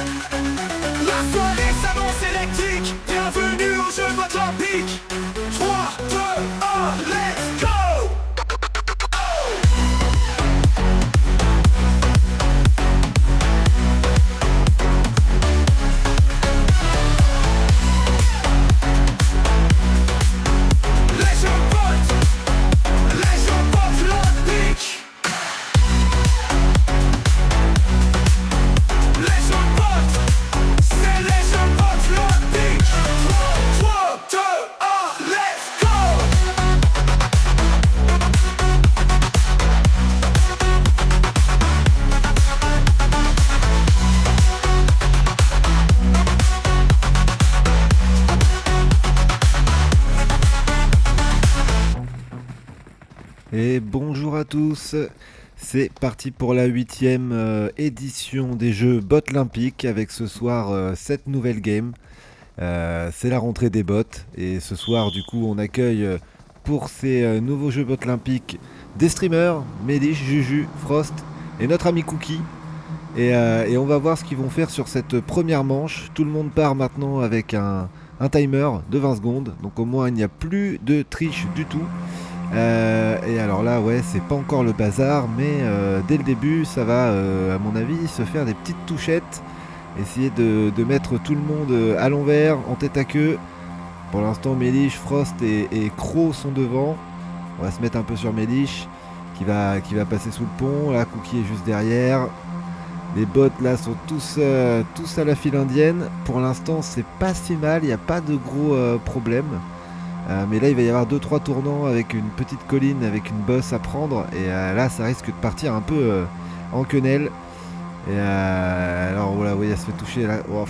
La soirée s'annonce électrique. Bienvenue aux Jeux Olympiques. 3, 2, 1, let's go! Et bonjour à tous, c'est parti pour la 8e édition des Jeux Botlympiques avec ce soir 7 nouvelles games. C'est la rentrée des bots et ce soir du coup on accueille pour ces nouveaux Jeux Botlympiques des streamers, Mélich, Juju, Frost et notre ami Cookie. Et on va voir ce qu'ils vont faire sur cette première manche. Tout le monde part maintenant avec un timer de 20 secondes, donc au moins il n'y a plus de triche du tout. Et alors là, ouais, c'est pas encore le bazar, mais dès le début, ça va, à mon avis, se faire des petites touchettes. Essayer de mettre tout le monde à l'envers, en tête à queue. Pour l'instant, Mélich, Frost et Crow sont devant. On va se mettre un peu sur Mélich, qui va passer sous le pont. Là, Cookie est juste derrière. Les bots, là, sont tous à la file indienne. Pour l'instant, c'est pas si mal, il n'y a pas de gros problèmes. Mais là il va y avoir 2-3 tournants avec une petite colline avec une bosse à prendre et là ça risque de partir un peu en quenelle et alors voilà, oui, elle se fait toucher là. Oh,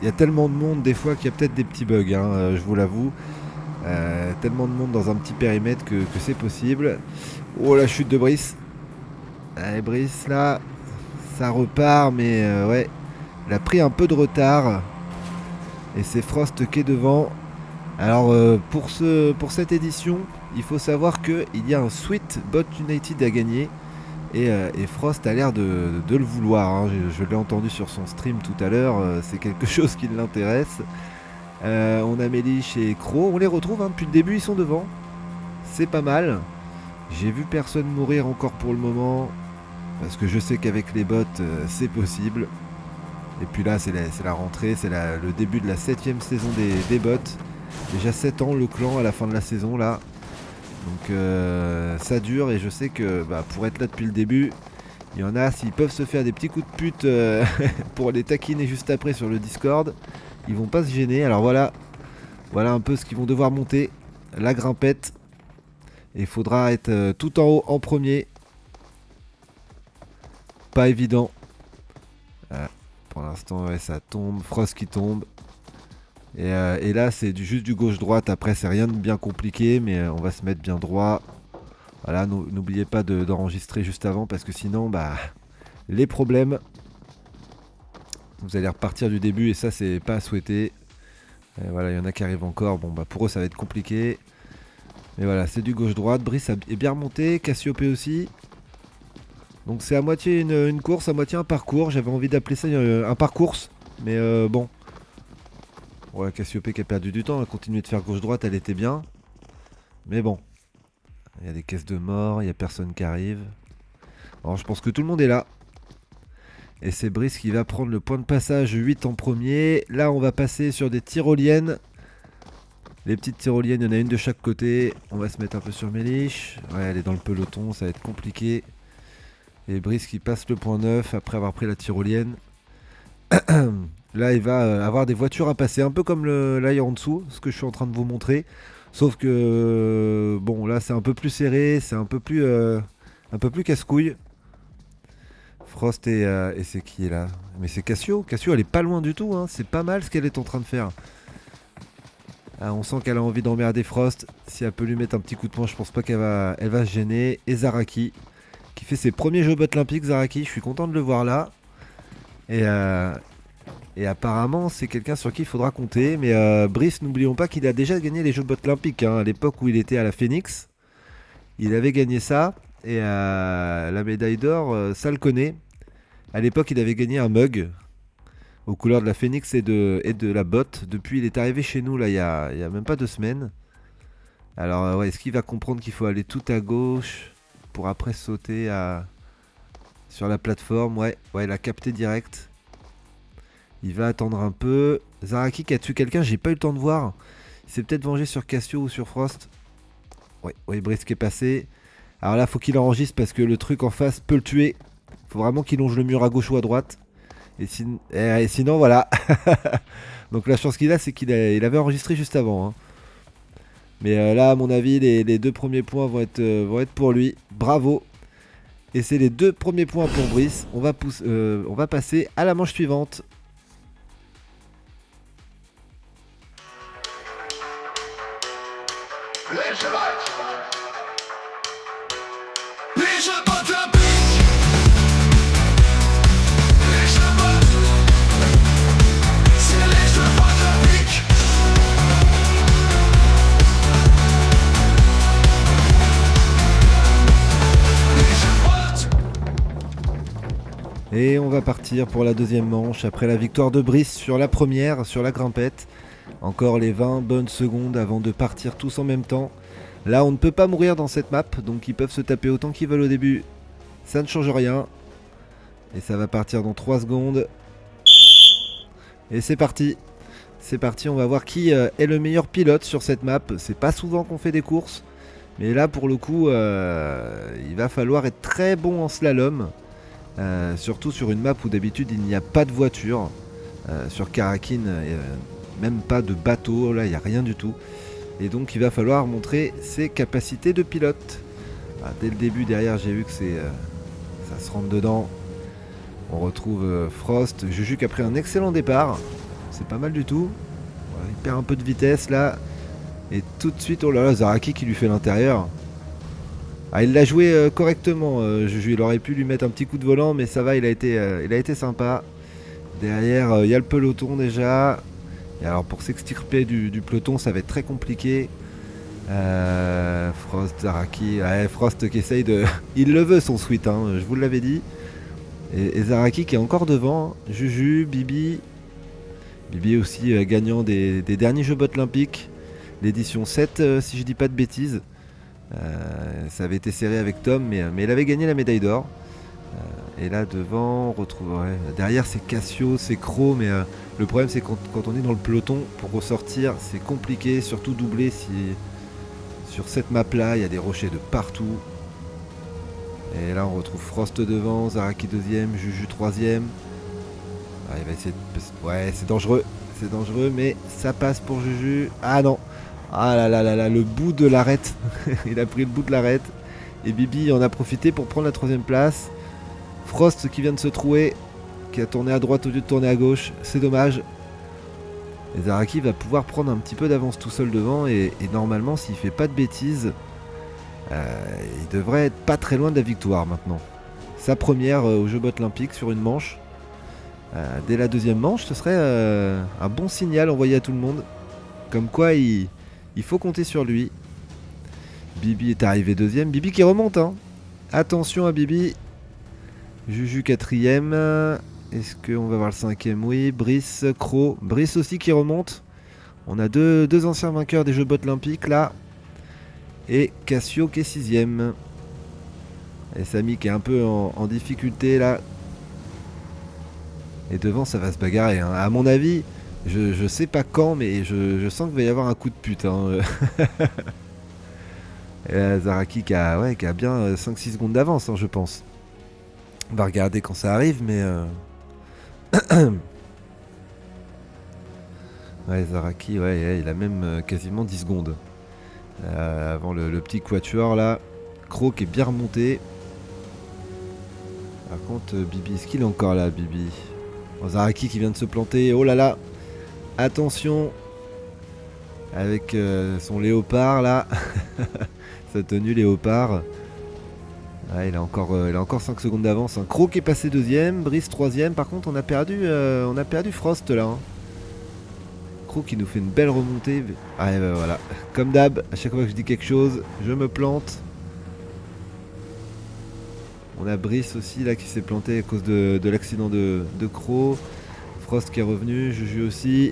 il y a tellement de monde des fois qu'il y a peut-être des petits bugs, hein, je vous l'avoue. Tellement de monde dans un petit périmètre que c'est possible. Oh, la chute de Brice. Allez, Brice là, ça repart mais ouais, il a pris un peu de retard et c'est Frost qui est devant. Alors pour cette édition, il faut savoir qu'il y a un Sweet Bot United à gagner et Frost a l'air de le vouloir, hein. Je l'ai entendu sur son stream tout à l'heure, c'est quelque chose qui l'intéresse. On a Mélich et Crow, on les retrouve, hein, depuis le début, ils sont devant, c'est pas mal. J'ai vu personne mourir encore pour le moment, parce que je sais qu'avec les bots c'est possible. Et puis là c'est la rentrée, c'est le début de la 7ème saison des bots. Déjà 7 ans le clan à la fin de la saison là. Donc ça dure et je sais que pour être là depuis le début, il y en a, s'ils peuvent se faire des petits coups de pute pour les taquiner juste après sur le Discord, ils vont pas se gêner. Alors voilà un peu ce qu'ils vont devoir monter. La grimpette. Et il faudra être tout en haut en premier. Pas évident. Pour l'instant ouais, ça tombe. Frost qui tombe. Et là c'est juste du gauche-droite, après c'est rien de bien compliqué, mais on va se mettre bien droit. Voilà, n'oubliez pas d'enregistrer juste avant parce que sinon les problèmes, vous allez repartir du début et ça c'est pas à souhaiter. Et voilà, il y en a qui arrivent encore, bon pour eux ça va être compliqué. Mais voilà, c'est du gauche-droite, Brice est bien remonté, Cassiope aussi. Donc c'est à moitié une course, à moitié un parcours, j'avais envie d'appeler ça un parcours, mais bon. Ouais, Cassiope qui a perdu du temps, elle a continué de faire gauche-droite, elle était bien. Mais bon, il y a des caisses de mort, il n'y a personne qui arrive. Alors je pense que tout le monde est là. Et c'est Brice qui va prendre le point de passage 8 en premier. Là on va passer sur des tyroliennes. Les petites tyroliennes, il y en a une de chaque côté. On va se mettre un peu sur Mélich. Ouais, elle est dans le peloton, ça va être compliqué. Et Brice qui passe le point 9 après avoir pris la tyrolienne. Là il va avoir des voitures à passer, un peu comme là en dessous, ce que je suis en train de vous montrer. Sauf que bon là c'est un peu plus serré, c'est un peu plus casse-couille. Frost et c'est qui est là? Mais c'est Cassio. Cassio elle est pas loin du tout, hein. C'est pas mal ce qu'elle est en train de faire. Ah, on sent qu'elle a envie d'emmerder Frost. Si elle peut lui mettre un petit coup de poing, je pense pas qu'elle va se gêner. Et Zaraki qui fait ses premiers Jeux Botlympiques. Zaraki, je suis content de le voir là. Et apparemment c'est quelqu'un sur qui il faudra compter. Mais Brice, n'oublions pas qu'il a déjà gagné les Jeux Botlympiques, hein, à l'époque où il était à la Phoenix. Il avait gagné ça. Et la médaille d'or, ça le connaît. À l'époque il avait gagné un mug. aux couleurs de la Phoenix et de la botte. Depuis, il est arrivé chez nous, là, il y a même pas 2 semaines. Alors, ouais, est-ce qu'il va comprendre qu'il faut aller tout à gauche pour après sauter sur la plateforme? Ouais, il a capté direct. Il va attendre un peu. Zaraki qui a tué quelqu'un, j'ai pas eu le temps de voir. Il s'est peut-être vengé sur Cassio ou sur Frost. Ouais, Brice qui est passé. Alors là, faut qu'il enregistre parce que le truc en face peut le tuer. Faut vraiment qu'il longe le mur à gauche ou à droite. Et sinon, voilà. Donc la chance qu'il a, c'est qu'il avait enregistré juste avant. Hein. Mais là, à mon avis, les 2 premiers points vont être pour lui. Bravo. Et c'est les 2 premiers points pour Brice. On va passer à la manche suivante. Les Jeux olympiques. Les Jeux, c'est les Jeux olympiques. Et on va partir pour la deuxième manche après la victoire de Brice sur la première, sur la grimpette. Encore les 20 bonnes secondes avant de partir tous en même temps. Là, on ne peut pas mourir dans cette map, donc ils peuvent se taper autant qu'ils veulent au début. Ça ne change rien. Et ça va partir dans 3 secondes. Et c'est parti. C'est parti, on va voir qui est le meilleur pilote sur cette map. C'est pas souvent qu'on fait des courses. Mais là, pour le coup, il va falloir être très bon en slalom. Surtout sur une map où d'habitude il n'y a pas de voiture. Sur Karakin, même pas de bateau, là il n'y a rien du tout. Et donc il va falloir montrer ses capacités de pilote. Dès le début derrière j'ai vu que ça se rentre dedans. On retrouve Frost, Juju qui a pris un excellent départ. C'est pas mal du tout. Il perd un peu de vitesse là. Et tout de suite, oh là là, Zaraki qui lui fait l'intérieur. Il l'a joué correctement, Juju. Il aurait pu lui mettre un petit coup de volant, mais ça va, il a été sympa. Derrière, il y a le peloton déjà. Et alors pour s'extirper du peloton, ça va être très compliqué. Frost, Zaraki. Frost qui essaye de... Il le veut son sweat, hein, je vous l'avais dit. Et Zaraki qui est encore devant. Juju, Bibi. Bibi aussi gagnant des derniers Jeux olympiques. L'édition 7, si je dis pas de bêtises. Ça avait été serré avec Tom, mais il avait gagné la médaille d'or. Et là devant, on retrouve. Derrière c'est Cassio, c'est Crow, mais le problème c'est quand on est dans le peloton, pour ressortir, c'est compliqué, surtout doubler si sur cette map là, il y a des rochers de partout. Et là on retrouve Frost devant, Zaraki deuxième, Juju troisième. Il va essayer de... Ouais, c'est dangereux, mais ça passe pour Juju. Ah non. Ah là, le bout de l'arête. Il a pris le bout de l'arête. Et Bibi en a profité pour prendre la troisième place. Frost qui vient de se trouer, qui a tourné à droite au lieu de tourner à gauche. C'est dommage. Et Zaraki va pouvoir prendre un petit peu d'avance tout seul devant. Et normalement, s'il fait pas de bêtises, il devrait être pas très loin de la victoire maintenant. Sa première aux Jeux olympiques sur une manche. Dès la deuxième manche, ce serait un bon signal envoyé à tout le monde. Comme quoi, il faut compter sur lui. Bibi est arrivé deuxième. Bibi qui remonte. Hein. Attention à Bibi. Juju quatrième. Est-ce qu'on va voir le cinquième? Oui. Brice, Crow. Brice aussi qui remonte. On a deux anciens vainqueurs des Jeux olympiques là. Et Cassio qui est sixième. Et Samy qui est un peu en difficulté là. Et devant ça va se bagarrer. Hein. À mon avis... Je sais pas quand, mais je sens qu'il va y avoir un coup de pute. Hein. Et là, Zaraki qui a bien 5-6 secondes d'avance, hein, je pense. On va regarder quand ça arrive, mais... Zaraki, il a même quasiment 10 secondes. Avant le petit quatuor, là. Croc qui est bien remonté. Par contre, Bibi, est-ce qu'il est encore là, Bibi? Zaraki qui vient de se planter. Oh là là! Attention avec son léopard là, sa tenue léopard. Il a encore 5 secondes d'avance. Un Croc qui est passé deuxième, Brice troisième. Par contre on a perdu Frost là. Hein. Croc qui nous fait une belle remontée. Voilà. Comme d'hab, à chaque fois que je dis quelque chose, je me plante. On a Brice aussi là qui s'est planté à cause de l'accident de Croc. Frost qui est revenu, Juju aussi.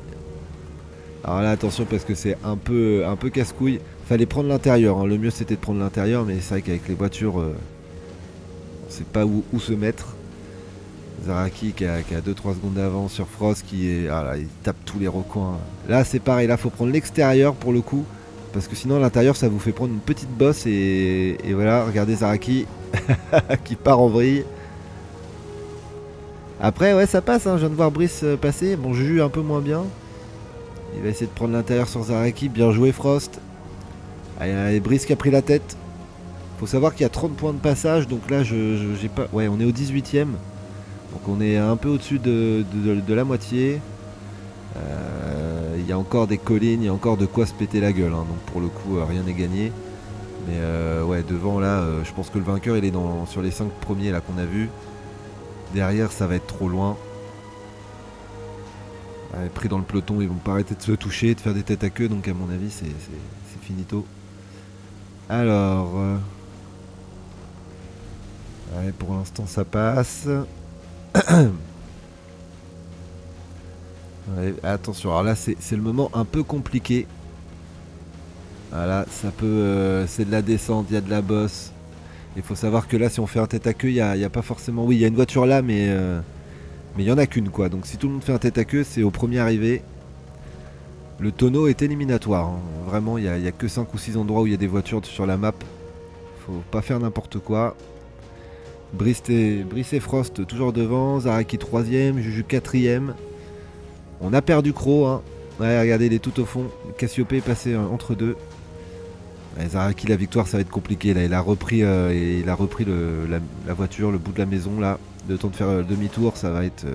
Alors là attention parce que c'est un peu casse-couille. Fallait prendre l'intérieur, hein. Le mieux c'était de prendre l'intérieur, mais c'est vrai qu'avec les voitures, on sait pas où se mettre. Zaraki qui a 2-3 secondes d'avance sur Frost qui est. Ah là, il tape tous les recoins. Là c'est pareil, là faut prendre l'extérieur pour le coup. Parce que sinon l'intérieur ça vous fait prendre une petite bosse et voilà, regardez Zaraki qui part en vrille. Après ouais ça passe, hein. Je viens de voir Brice passer, bon Juju un peu moins bien. Il va essayer de prendre l'intérieur sur Zaraki, bien joué Frost. Allez, Brice qui a pris la tête. Faut savoir qu'il y a 30 points de passage, donc là j'ai pas. Ouais on est au 18ème. Donc on est un peu au-dessus de la moitié. Il y a encore des collines, il y a encore de quoi se péter la gueule, hein. Donc pour le coup rien n'est gagné. Mais ouais devant là je pense que le vainqueur il est sur les 5 premiers là qu'on a vu. Derrière ça va être trop loin. Ouais, pris dans le peloton, ils vont pas arrêter de se toucher, de faire des têtes à queue, donc à mon avis c'est finito. Alors ouais, pour l'instant ça passe. Ouais, attention, alors là c'est le moment un peu compliqué. Voilà, ça peut c'est de la descente, il y a de la bosse. Il faut savoir que là si on fait un tête à queue, il y a pas forcément. Oui, il y a une voiture là, mais il n'y en a qu'une quoi. Donc si tout le monde fait un tête à queue, c'est au premier arrivé. Le tonneau est éliminatoire, hein. Vraiment, il n'y a que 5 ou 6 endroits où il y a des voitures sur la map. Faut pas faire n'importe quoi. Brice et Frost toujours devant. Zaraki 3ème, Juju 4ème. On a perdu Crow, hein. Ouais, regardez, il est tout au fond. Cassiope est passé entre deux. Ouais, Zaraki, la victoire, ça va être compliqué. Là, il a repris la voiture, le bout de la maison là. Le temps de faire demi-tour, ça va être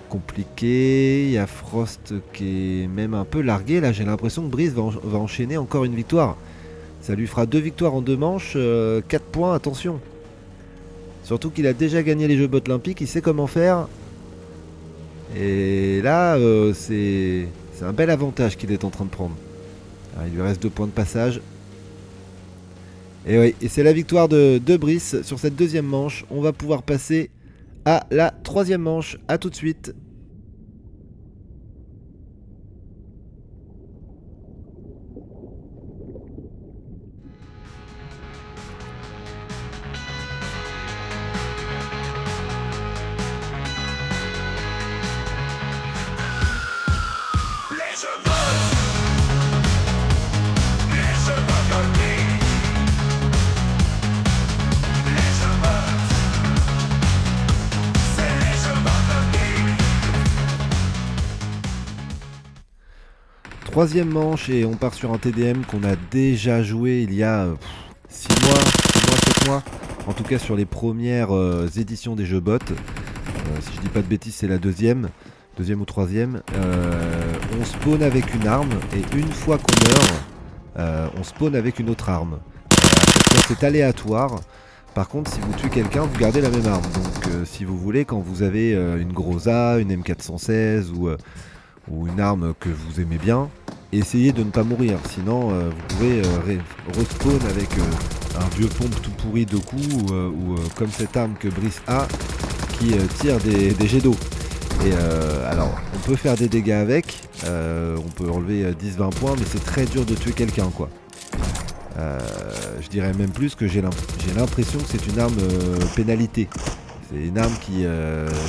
compliqué. Il y a Frost qui est même un peu largué. Là, j'ai l'impression que Brice va enchaîner encore une victoire. Ça lui fera 2 victoires en 2 manches, 4 points, attention. Surtout qu'il a déjà gagné les Jeux Olympiques, il sait comment faire. Et là, c'est un bel avantage qu'il est en train de prendre. Alors, il lui reste 2 points de passage. Et oui, et c'est la victoire de Brice sur cette deuxième manche. On va pouvoir passer à la troisième manche. A tout de suite. Troisième manche et on part sur un TDM qu'on a déjà joué il y a 6 mois, 7 mois. En tout cas sur les premières éditions des jeux bots. Si je dis pas de bêtises c'est la deuxième ou troisième. On spawn avec une arme et une fois qu'on meurt, on spawn avec une autre arme. À chaque fois c'est aléatoire. Par contre si vous tuez quelqu'un vous gardez la même arme. Donc si vous voulez quand vous avez une Groza, une M416 ou une arme que vous aimez bien, essayez de ne pas mourir, sinon vous pouvez respawn avec un vieux pompe tout pourri de coups ou comme cette arme que Brice a qui tire des jets d'eau. Et alors on peut faire des dégâts avec, on peut enlever 10-20 points, mais c'est très dur de tuer quelqu'un quoi. Je dirais même plus que j'ai l'impression que c'est une arme pénalité. C'est une arme qui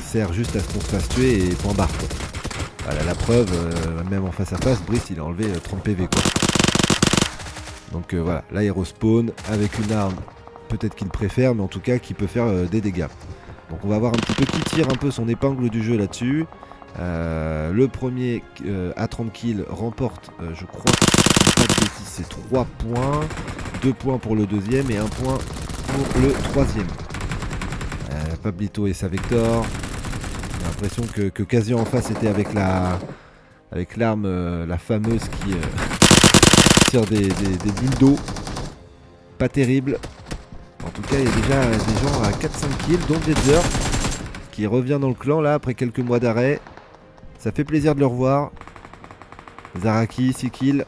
sert juste à ce qu'on se fasse tuer et point barre quoi. Voilà la preuve, même en face à face, Brice il a enlevé 30 PV quoi. Donc voilà, là il respawn avec une arme peut-être qu'il préfère, mais en tout cas qui peut faire des dégâts. Donc on va voir un petit peu qui tire un peu son épingle du jeu là-dessus. Le premier à 30 kills remporte, je crois, pas de bêtises, c'est 3 points. 2 points pour le deuxième et 1 point pour le troisième. Pablito et sa Vector. J'ai l'impression que Casio en face était avec l'arme, la fameuse qui tire des dildos. Pas terrible. En tout cas, il y a déjà des gens à 4-5 kills, dont Jetzer, qui revient dans le clan là après quelques mois d'arrêt. Ça fait plaisir de le revoir. Zaraki, 6 kills.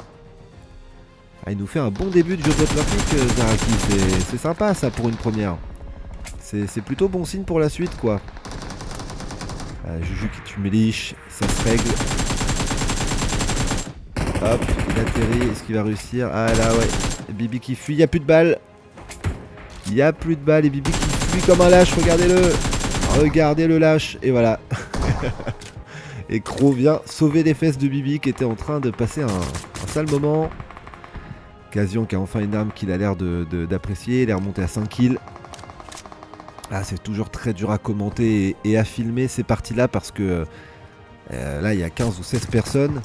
Ah, il nous fait un bon début de jeu olympique, Zaraki. C'est sympa ça pour une première. C'est plutôt bon signe pour la suite quoi. Juju qui tue Méliche, ça se règle. Hop, il atterrit, est-ce qu'il va réussir? Ah là ouais, Bibi qui fuit, il n'y a plus de balles. Il n'y a plus de balles et Bibi qui fuit comme un lâche, regardez-le. Regardez le lâche, et voilà. Et Crow vient sauver les fesses de Bibi qui était en train de passer un sale moment. Casion qui a enfin une arme qu'il a l'air d'apprécier, il est remonté à 5 kills. Ah, c'est toujours très dur à commenter et à filmer ces parties-là parce que là il y a 15 ou 16 personnes.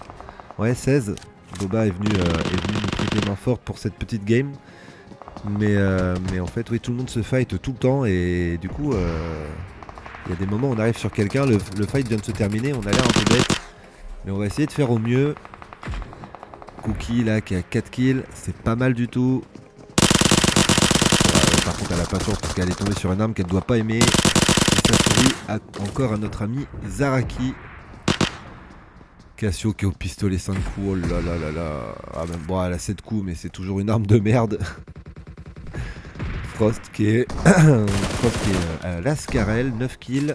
Ouais, 16. Boba est venu nous prêter main forte pour cette petite game. Mais en fait, oui, tout le monde se fight tout le temps et du coup, il y a des moments où on arrive sur quelqu'un, le fight vient de se terminer, on a l'air un peu bête. Mais on va essayer de faire au mieux. Cookie là qui a 4 kills, c'est pas mal du tout. Par contre, elle a pas de chance parce qu'elle est tombée sur une arme qu'elle ne doit pas aimer. Et ça sourit encore à notre ami Zaraki. Cassio qui est au pistolet 5 coups, oh là là là là. Ah, même, bon, elle a 7 coups, mais c'est toujours une arme de merde. Frost qui est, à Lascarel, 9 kills,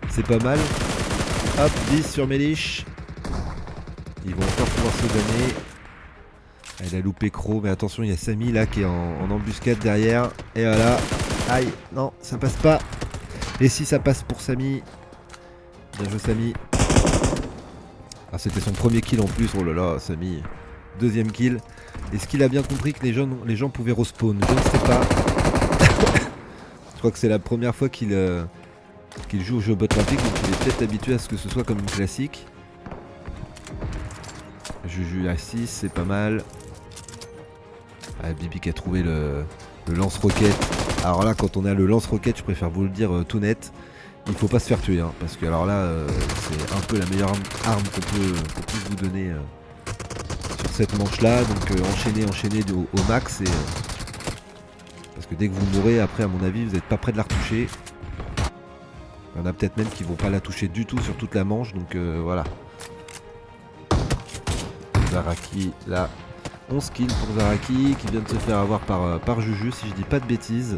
c'est pas mal. Hop, 10 sur Méliche. Ils vont encore pouvoir se donner. Elle a loupé Crow, mais attention, il y a Samy là qui est en embuscade derrière. Et voilà. Aïe, non, ça passe pas. Et si ça passe pour Samy. Bien joué Samy. Ah, c'était son premier kill en plus, oh là là, Samy. Deuxième kill. Est-ce qu'il a bien compris que les gens pouvaient respawn? Je ne sais pas. Je crois que c'est la première fois qu'il joue au jeu bot olympique, donc il est peut-être habitué à ce que ce soit comme une classique. Juju à 6, c'est pas mal. Ah, Bibi qui a trouvé le lance-roquette. Alors là, quand on a le lance-roquette, je préfère vous le dire tout net, il faut pas se faire tuer, hein, parce que alors là, c'est un peu la meilleure arme qu'on puisse vous donner sur cette manche-là. Donc enchaîner au max, parce que dès que vous mourrez, après, à mon avis, vous n'êtes pas près de la retoucher. Il y en a peut-être même qui vont pas la toucher du tout sur toute la manche, donc voilà. Zaraki, là, 11 kills pour Zaraki, qui vient de se faire avoir par Juju, si je dis pas de bêtises.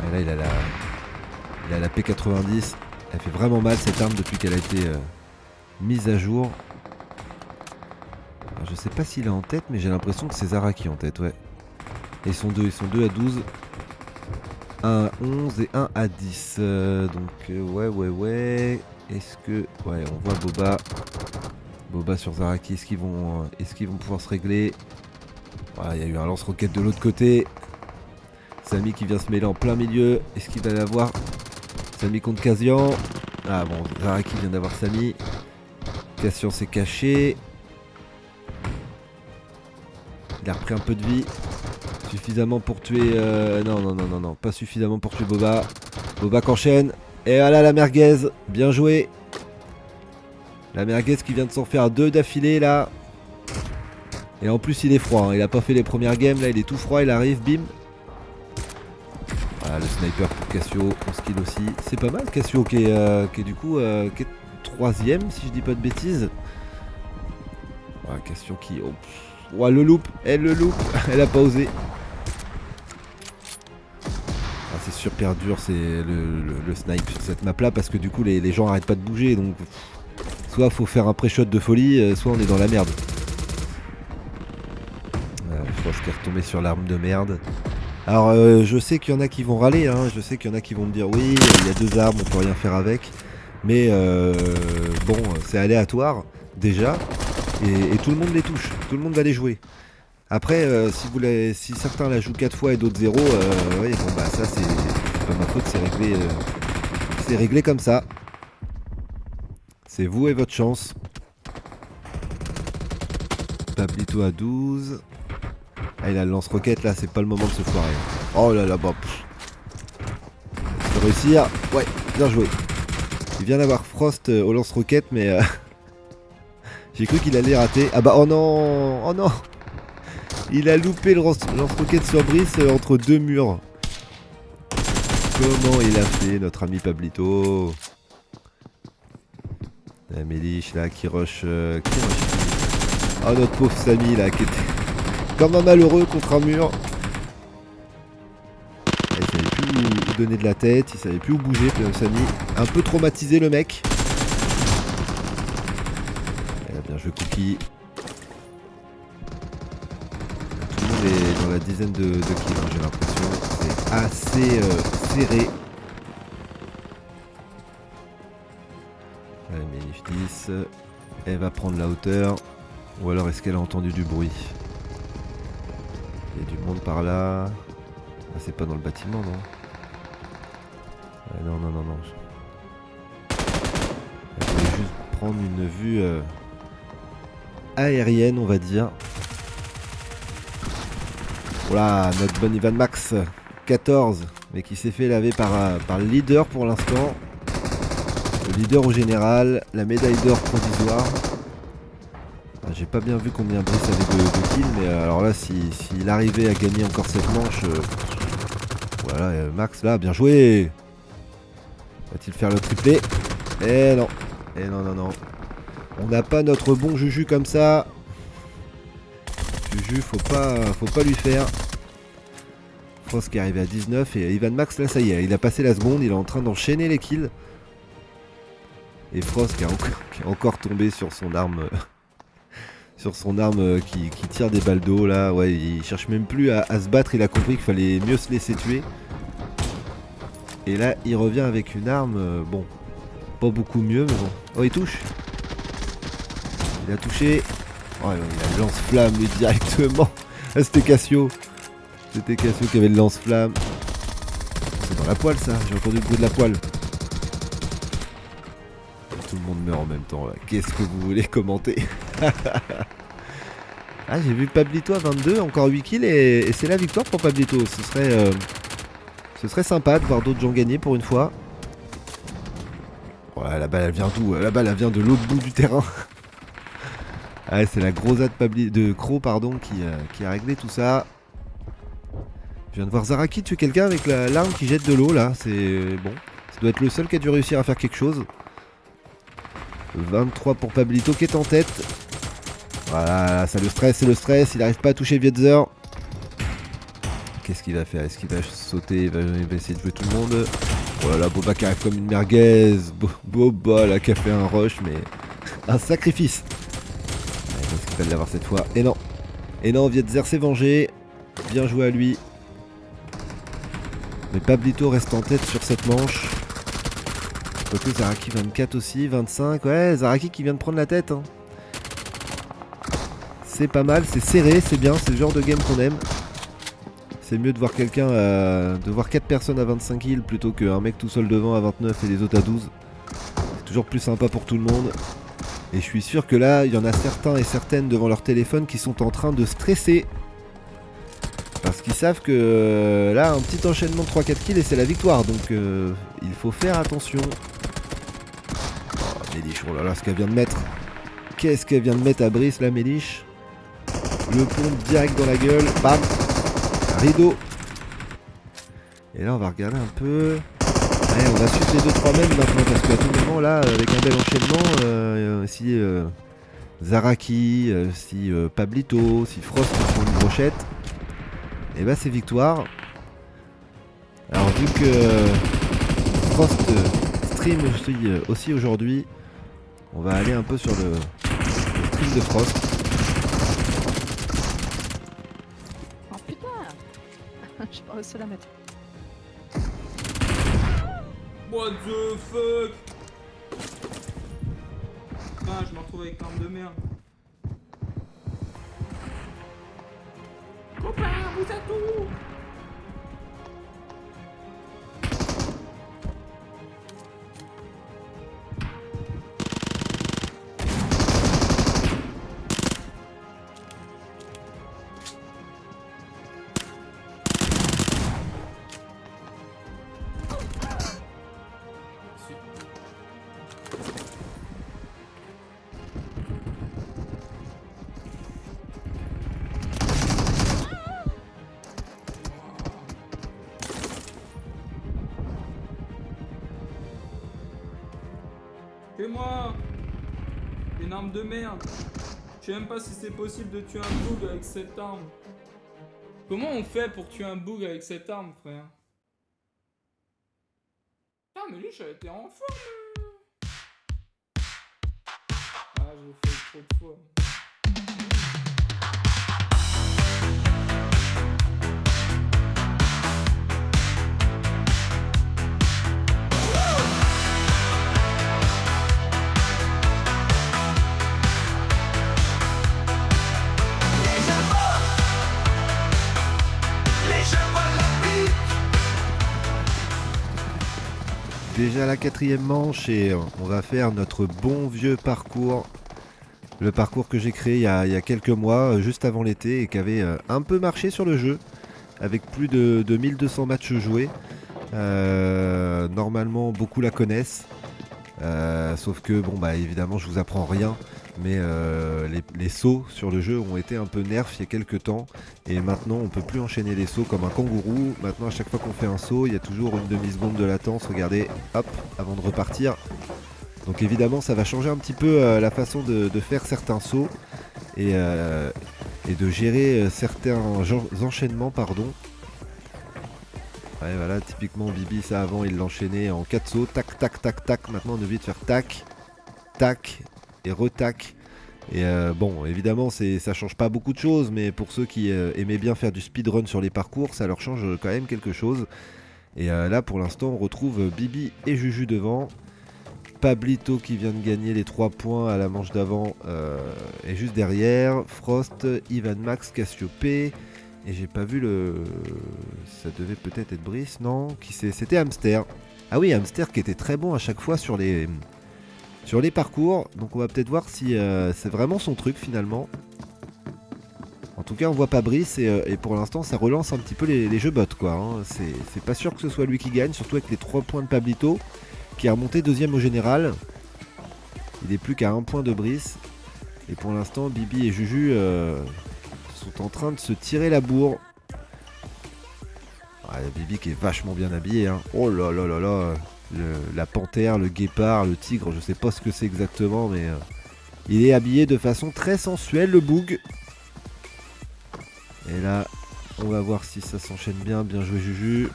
Et là, il a la P90. Elle fait vraiment mal cette arme depuis qu'elle a été mise à jour. Alors, je sais pas s'il est en tête, mais j'ai l'impression que c'est Zaraki en tête, ouais. Et ils sont deux à 12. 1 à 11 et 1 à 10. Ouais. Est-ce que... Ouais, on voit Boba sur Zaraki. Est-ce qu'ils vont pouvoir se régler? Voilà, il y a eu un lance-roquette de l'autre côté. Samy qui vient se mêler en plein milieu. Est-ce qu'il va l'avoir? Samy contre Cassian. Ah bon, Zaraki vient d'avoir Samy. Cassian s'est caché. Il a repris un peu de vie. Suffisamment pour tuer... Non, pas suffisamment pour tuer Boba. Boba qu'enchaîne. Et voilà la merguez. Bien joué. La merguez qui vient de s'en faire 2 d'affilée là. Et en plus il est froid, hein. Il a pas fait les premières games, là il est tout froid, il arrive, bim. Voilà le sniper pour Cassio, 11 kills aussi. C'est pas mal Cassio qui est du coup qui est 3ème si je dis pas de bêtises. Voilà Cassio qui... Oh, le loop, elle a pas osé. Ah, c'est super dur c'est le snipe sur cette map là parce que du coup les gens arrêtent pas de bouger donc... Soit faut faire un pré-shot de folie, soit on est dans la merde. Je pense qu'il est retombé sur l'arme de merde. Alors je sais qu'il y en a qui vont râler, hein. Je sais qu'il y en a qui vont me dire oui, il y a 2 armes, on peut rien faire avec. Mais bon, c'est aléatoire déjà. Et tout le monde les touche, tout le monde va les jouer. Après, si certains la jouent 4 fois et d'autres 0, ouais, bon bah ça c'est pas ma faute, c'est réglé comme ça. C'est vous et votre chance. Pablito à 12. Ah, il a le lance-roquette là, c'est pas le moment de se foirer. Oh là là, bah. Il peut réussir. Ouais, bien joué. Il vient d'avoir Frost au lance-roquette, mais j'ai cru qu'il allait rater. Ah bah, oh non. Oh non. Il a loupé le lance-roquette sur Brice entre 2 murs. Comment il a fait, notre ami Pablito? La Méliche là qui rush. Oh notre pauvre Samy là qui était comme un malheureux contre un mur. Il savait plus plus donner de la tête, il savait plus où bouger, Samy. Un peu traumatisé le mec. Eh bien joué Cookie. Tout le monde est dans la dizaine de kills, hein, j'ai l'impression. C'est assez serré. Allez, Ménif 10. Elle va prendre la hauteur. Ou alors est-ce qu'elle a entendu du bruit? Il y a du monde par là. Ah, c'est pas dans le bâtiment, non? Non, non, non, non. Elle voulait juste prendre une vue aérienne, on va dire. Voilà, notre bon Ivan Max, 14, mais qui s'est fait laver par le leader pour l'instant. Le leader au général, la médaille d'or provisoire. J'ai pas bien vu combien Brice avait de kills, mais alors là, s'il arrivait à gagner encore cette manche, voilà, Max là, bien joué. Va-t-il faire le triplé? Eh non, eh non, non, non. On n'a pas notre bon Juju comme ça. Juju, faut pas lui faire. Frost qui est arrivé à 19 et Ivan Max, là, ça y est, il a passé la seconde, il est en train d'enchaîner les kills. Et Frost qui est encore tombé sur son arme. Sur son arme qui tire des balles d'eau là, ouais, il cherche même plus à se battre, il a compris qu'il fallait mieux se laisser tuer. Et là il revient avec une arme, bon, pas beaucoup mieux mais bon. Oh il touche. Il a touché. Oh il a le lance-flamme lui directement. Ah, c'était Cassio. C'était Cassio qui avait le lance-flamme. C'est dans la poêle ça, j'ai entendu le bruit de la poêle. Tout le monde meurt en même temps là. Qu'est-ce que vous voulez commenter? Ah j'ai vu Pablito à 22, encore 8 kills et c'est la victoire pour Pablito. Ce serait sympa de voir d'autres gens gagner pour une fois. Ouais, la balle elle vient d'où? La balle elle vient de l'autre bout du terrain. Ah c'est la grosade de Crow pardon qui a réglé tout ça. Je viens de voir Zaraki tuer quelqu'un avec l'arme qui jette de l'eau là. C'est bon. Ça doit être le seul qui a dû réussir à faire quelque chose. 23 pour Pablito qui est en tête. Voilà, ça le stress, c'est le stress. Il n'arrive pas à toucher Vietzer. Qu'est-ce qu'il va faire? Est-ce qu'il va sauter? Il va essayer de jouer tout le monde. Oh là là, Boba qui arrive comme une merguez. Boba là qui a fait un rush, mais un sacrifice. Est-ce qu'il va l'avoir cette fois? Et non. Et non, Vietzer s'est vengé. Bien joué à lui. Mais Pablito reste en tête sur cette manche. Quoique Zaraki 24 aussi, 25. Ouais, Zaraki qui vient de prendre la tête. Hein. C'est pas mal, c'est serré, c'est bien, c'est le genre de game qu'on aime. C'est mieux de voir quelqu'un, de voir 4 personnes à 25 kills plutôt qu'un mec tout seul devant à 29 et les autres à 12. C'est toujours plus sympa pour tout le monde. Et je suis sûr que là, il y en a certains et certaines devant leur téléphone qui sont en train de stresser. Parce qu'ils savent que là, un petit enchaînement de 3-4 kills et c'est la victoire. Donc il faut faire attention. Oh, Méliche, oh là là, ce qu'elle vient de mettre. Qu'est-ce qu'elle vient de mettre à Brice, la Méliche. Le pompe direct dans la gueule. Bam. Rideau. Et là, on va regarder un peu. Ouais, on va suivre les 2-3 mêmes maintenant. Parce qu'à tout moment, là, avec un bel enchaînement, si Zaraki, si Pablito, si Frost font une brochette, et bah c'est victoire. Alors vu que Frost stream aussi aujourd'hui, on va aller un peu sur le stream de Frost. Oh putain. J'ai pas réussi à la mettre. What the fuck? Ah, je me retrouve avec l'arme de merde. Copain, vous êtes où? Fais-moi une arme de merde. Je sais même pas si c'est possible de tuer un boug avec cette arme. Comment on fait pour tuer un boug avec cette arme, frère? Putain, mais lui, ça a été en forme. Ah, j'ai fait trop de fois. Les Jeux olympiques. Déjà la 4e manche et on va faire notre bon vieux parcours. Le parcours que j'ai créé il y a quelques mois, juste avant l'été, et qui avait un peu marché sur le jeu, avec plus de 1200 matchs joués. Normalement, beaucoup la connaissent. Sauf que, bon, bah évidemment, je vous apprends rien. Mais les sauts sur le jeu ont été un peu nerfs il y a quelques temps. Et maintenant, on peut plus enchaîner les sauts comme un kangourou. Maintenant, à chaque fois qu'on fait un saut, il y a toujours une demi-seconde de latence. Regardez, hop, avant de repartir. Donc évidemment, ça va changer un petit peu la façon de faire certains sauts et de gérer certains enchaînements, pardon. Ouais, voilà, typiquement Bibi, ça avant, il l'enchaînait en 4 sauts, tac, tac, tac, tac. Maintenant, on oublie de faire tac, tac et retac. Et bon, évidemment, ça change pas beaucoup de choses, mais pour ceux qui aimaient bien faire du speedrun sur les parcours, ça leur change quand même quelque chose. Et là, pour l'instant, on retrouve Bibi et Juju devant. Pablito qui vient de gagner les 3 points à la manche d'avant est juste derrière. Frost, Ivan Max, Cassiopée. Et j'ai pas vu le... Ça devait peut-être être Brice, non? C'était Hamster. Ah oui, Hamster qui était très bon à chaque fois sur les parcours. Donc on va peut-être voir si c'est vraiment son truc finalement. En tout cas, on voit pas Brice et pour l'instant, ça relance un petit peu les jeux bots, quoi. Hein. C'est pas sûr que ce soit lui qui gagne, surtout avec les 3 points de Pablito, qui est remonté 2ème au général. Il est plus qu'à 1 point de Brice. Et pour l'instant, Bibi et Juju sont en train de se tirer la bourre. Ah, Bibi qui est vachement bien habillé. Hein. Oh là là là là. La panthère, le guépard, le tigre, je sais pas ce que c'est exactement, mais il est habillé de façon très sensuelle, le boug. Et là, on va voir si ça s'enchaîne bien. Bien joué, Juju.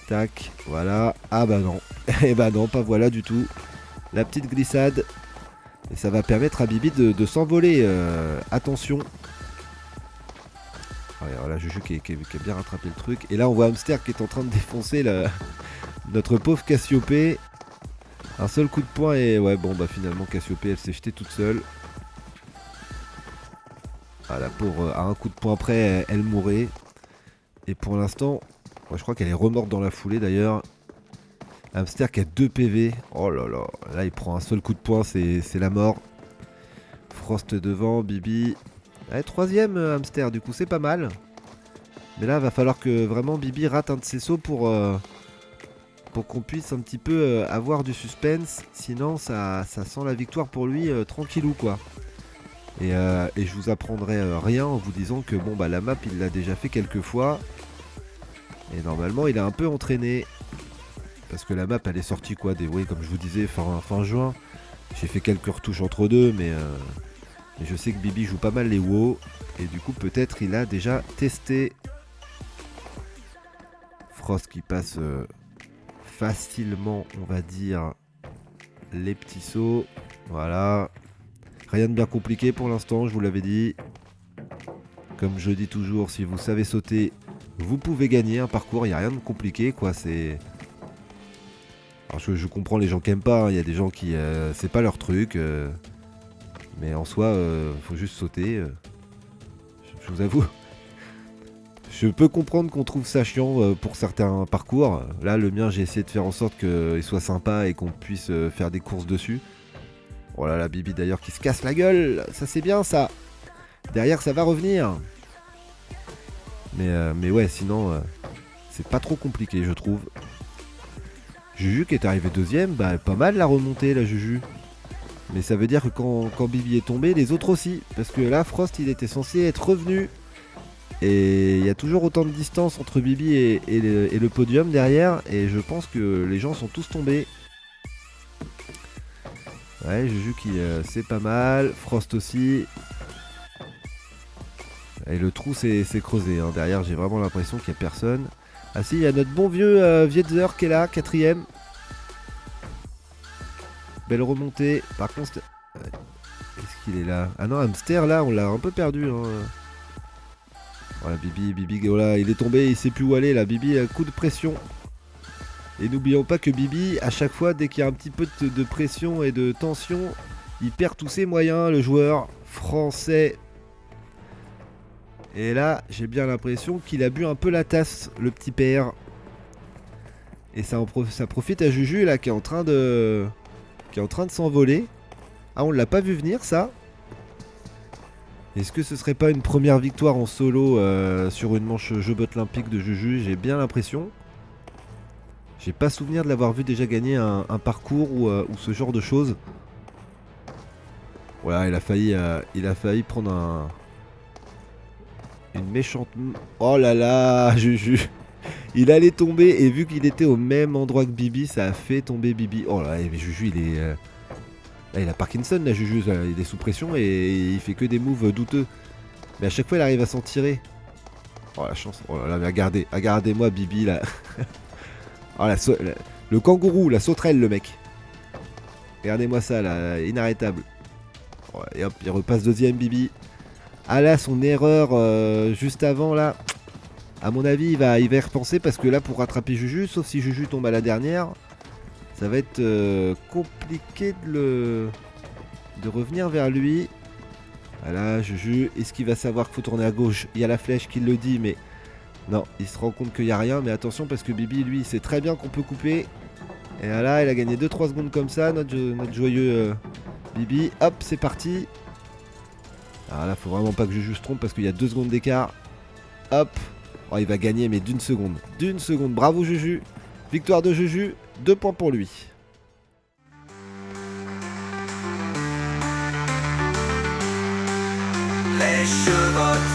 Tac, voilà. Ah bah non. Et bah non, pas voilà du tout. La petite glissade. Et ça va permettre à Bibi de s'envoler. Attention. Alors là, Juju qui a bien rattrapé le truc. Et là, on voit Hamster qui est en train de défoncer notre pauvre Cassiopée. Un seul coup de poing et ouais, bon bah finalement Cassiopée, elle s'est jetée toute seule. Ah, la pauvre, à un coup de poing près, elle mourrait. Et pour l'instant, je crois qu'elle est remorte dans la foulée d'ailleurs. Hamster qui a 2 PV. Oh là là, là il prend un seul coup de poing, c'est la mort. Frost devant, Bibi. Ouais, 3ème Hamster, du coup c'est pas mal. Mais là va falloir que vraiment Bibi rate un de ses sauts pour qu'on puisse un petit peu avoir du suspense. Sinon ça sent la victoire pour lui tranquillou quoi. Et je vous apprendrai rien en vous disant que bon bah la map il l'a déjà fait quelques fois. Et normalement il a un peu entraîné. Parce que la map elle est sortie quoi oui, comme je vous disais fin juin. J'ai fait quelques retouches entre deux mais je sais que Bibi joue pas mal les WoW. Et du coup peut-être il a déjà testé. Frost qui passe facilement on va dire les petits sauts. Voilà. Rien de bien compliqué pour l'instant, je vous l'avais dit. Comme je dis toujours, si vous savez sauter, vous pouvez gagner un parcours, il n'y a rien de compliqué quoi, c'est... Alors je comprends les gens qui aiment pas, il y a des gens qui... c'est pas leur truc, mais en soi, faut juste sauter. Je vous avoue, je peux comprendre qu'on trouve ça chiant pour certains parcours. Là, le mien, j'ai essayé de faire en sorte qu'il soit sympa et qu'on puisse faire des courses dessus. Oh là là, Bibi d'ailleurs qui se casse la gueule, ça c'est bien ça. Derrière ça va revenir. Mais ouais, sinon c'est pas trop compliqué je trouve. Juju qui est arrivé 2ème, bah pas mal la remontée la Juju. Mais ça veut dire que quand Bibi est tombé, les autres aussi. Parce que là Frost il était censé être revenu. Et il y a toujours autant de distance entre Bibi et le podium derrière. Et je pense que les gens sont tous tombés. Ouais, Juju qui c'est pas mal, Frost aussi. Et le trou s'est creusé, hein. Derrière j'ai vraiment l'impression qu'il n'y a personne. Ah si, il y a notre bon vieux Vietzer qui est là, 4ème. Belle remontée. Par contre, est-ce qu'il est là? Ah non, Hamster là, on l'a un peu perdu. Hein. Voilà, Bibi, oh là, il est tombé, il sait plus où aller là. Bibi, coup de pression. Et n'oublions pas que Bibi, à chaque fois, dès qu'il y a un petit peu de pression et de tension, il perd tous ses moyens, le joueur français. Et là, j'ai bien l'impression qu'il a bu un peu la tasse, le petit père. Et ça profite à Juju là, qui est en train de s'envoler. Ah, on l'a pas vu venir ça. Est-ce que ce serait pas une première victoire en solo sur une manche jeu bot olympique de Juju? J'ai bien l'impression. J'ai pas souvenir de l'avoir vu déjà gagner un parcours ou ce genre de choses. Voilà, il a failli prendre une méchante... Oh là là, Juju. Il allait tomber et vu qu'il était au même endroit que Bibi, ça a fait tomber Bibi. Oh là, mais Juju, il est... Là, il a Parkinson, là, Juju. Il est sous pression et il fait que des moves douteux. Mais à chaque fois, il arrive à s'en tirer. Oh la chance. Oh là là, mais regardez-moi Bibi, là. Oh, le kangourou, la sauterelle, le mec. Regardez-moi ça, là, inarrêtable. Oh, et hop, il repasse deuxième, Bibi. Ah là, son erreur juste avant, là. À mon avis, il va y repenser parce que là, pour rattraper Juju, sauf si Juju tombe à la dernière, ça va être compliqué de revenir vers lui. Voilà, Juju, est-ce qu'il va savoir qu'il faut tourner à gauche? Il y a la flèche qui le dit, mais non, il se rend compte qu'il n'y a rien. Mais attention, parce que Bibi, lui, il sait très bien qu'on peut couper. Et là, il a gagné 2-3 secondes comme ça, notre joyeux Bibi. Hop, c'est parti. Alors là, faut vraiment pas que Juju se trompe parce qu'il y a 2 secondes d'écart. Hop. Oh, il va gagner, mais d'une seconde. D'une seconde. Bravo, Juju. Victoire de Juju. 2 points pour lui. Les jeux bots.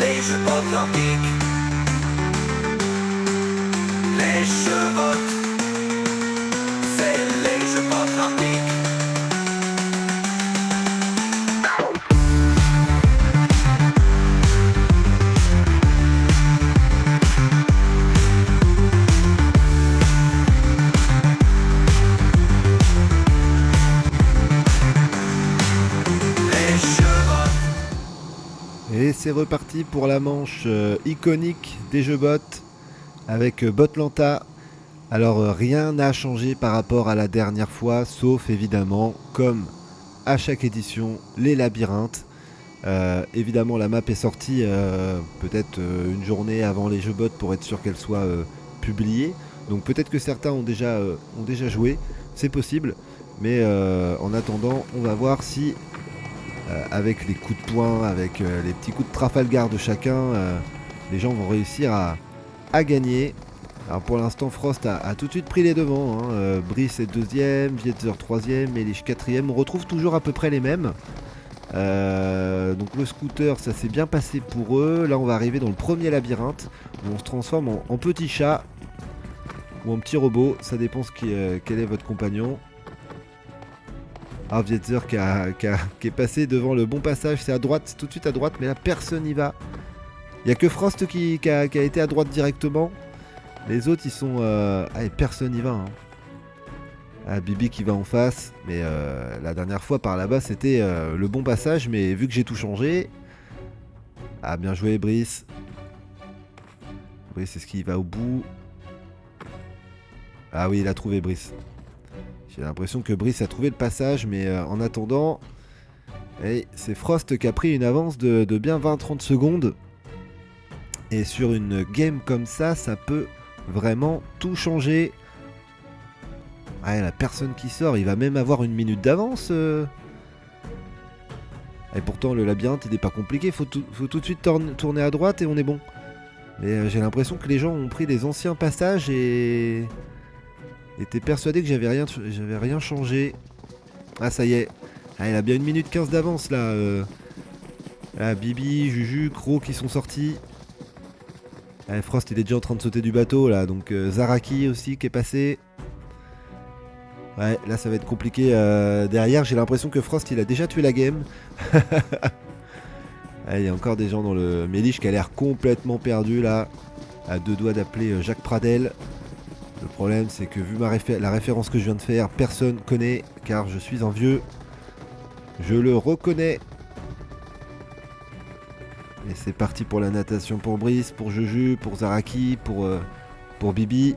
Les jeux bots olympiques. Les jeux bots. C'est les jeux bots olympiques. Et c'est reparti pour la manche iconique des jeux bots avec Botlanta. Alors rien n'a changé par rapport à la dernière fois, sauf évidemment, comme à chaque édition, les labyrinthes. Évidemment la map est sortie peut-être une journée avant les jeux bots pour être sûr qu'elle soit publiée. Donc peut-être que certains ont déjà joué, c'est possible. Mais en attendant, on va voir si... avec les coups de poing, avec les petits coups de Trafalgar de chacun, les gens vont réussir à gagner. Alors pour l'instant, Frost a tout de suite pris les devants. Hein. Brice est deuxième, Vietzer troisième, Elish quatrième. On retrouve toujours à peu près les mêmes. Donc le scooter, ça s'est bien passé pour eux. Là, on va arriver dans le premier labyrinthe où on se transforme en petit chat ou en petit robot. Ça dépend quel est votre compagnon. Ah, Vietzer qui est passé devant le bon passage, c'est à droite, tout de suite à droite, mais là personne n'y va. Il n'y a que Frost qui a été à droite directement. Les autres ils sont... Ah, et personne n'y va. Hein. Ah, Bibi qui va en face, mais la dernière fois par là-bas c'était le bon passage, mais vu que j'ai tout changé... Ah, bien joué Brice. Brice, est-ce qu'il va au bout? Ah oui, il a trouvé Brice. J'ai l'impression que Brice a trouvé le passage, mais en attendant, c'est Frost qui a pris une avance de bien 20-30 secondes. Et sur une game comme ça, ça peut vraiment tout changer. Ah, il n'y a personne qui sort, il va même avoir une minute d'avance. Et pourtant, le labyrinthe, il n'est pas compliqué, faut tout de suite tourner à droite et on est bon. Mais j'ai l'impression que les gens ont pris les anciens passages et... était persuadé que j'avais rien changé. Ah, ça y est. Ah, il a bien 1 minute 15 d'avance là. Là, Bibi, Juju, Croc qui sont sortis. Ah, Frost il est déjà en train de sauter du bateau là. Donc Zaraki aussi qui est passé. Ouais, là ça va être compliqué derrière. J'ai l'impression que Frost il a déjà tué la game. Ah, il y a encore des gens dans le... Méliche qui a l'air complètement perdu là. À 2 doigts d'appeler Jacques Pradel. Le problème, c'est que vu la référence que je viens de faire, personne connaît, car je suis un vieux. Je le reconnais. Et c'est parti pour la natation pour Brice, pour Juju, pour Zaraki, pour Bibi.